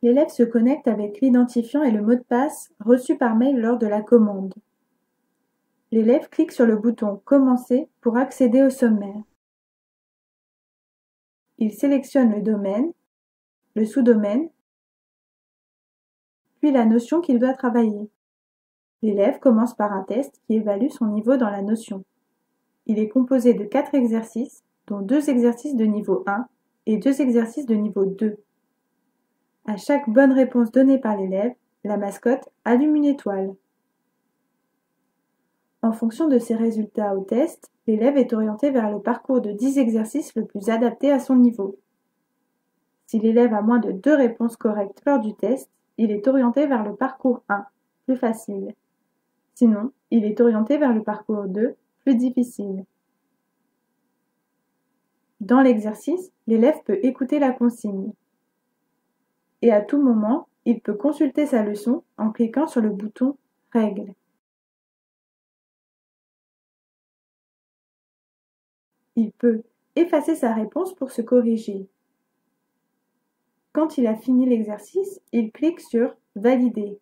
L'élève se connecte avec l'identifiant et le mot de passe reçu par mail lors de la commande. L'élève clique sur le bouton « Commencer » pour accéder au sommaire. Il sélectionne le domaine, le sous-domaine, puis la notion qu'il doit travailler. L'élève commence par un test qui évalue son niveau dans la notion. Il est composé de 4 exercices, dont 2 exercices de niveau 1 et 2 exercices de niveau 2. À chaque bonne réponse donnée par l'élève, la mascotte allume une étoile. En fonction de ses résultats au test, l'élève est orienté vers le parcours de 10 exercices le plus adapté à son niveau. Si l'élève a moins de 2 réponses correctes lors du test, il est orienté vers le parcours 1, plus facile. Sinon, il est orienté vers le parcours 2, plus difficile. Dans l'exercice, l'élève peut écouter la consigne. Et à tout moment, il peut consulter sa leçon en cliquant sur le bouton « Règles ». Il peut effacer sa réponse pour se corriger. Quand il a fini l'exercice, il clique sur « Valider ».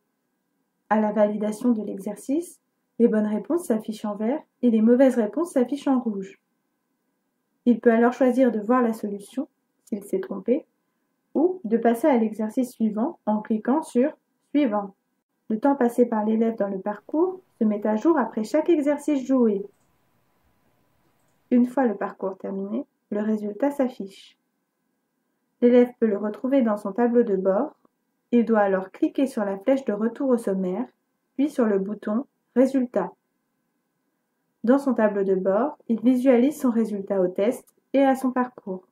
À la validation de l'exercice, les bonnes réponses s'affichent en vert et les mauvaises réponses s'affichent en rouge. Il peut alors choisir de voir la solution, s'il s'est trompé, ou de passer à l'exercice suivant en cliquant sur « Suivant ». Le temps passé par l'élève dans le parcours se met à jour après chaque exercice joué. Une fois le parcours terminé, le résultat s'affiche. L'élève peut le retrouver dans son tableau de bord. Il doit alors cliquer sur la flèche de retour au sommaire, puis sur le bouton « Résultats ». Dans son tableau de bord, il visualise son résultat au test et à son parcours.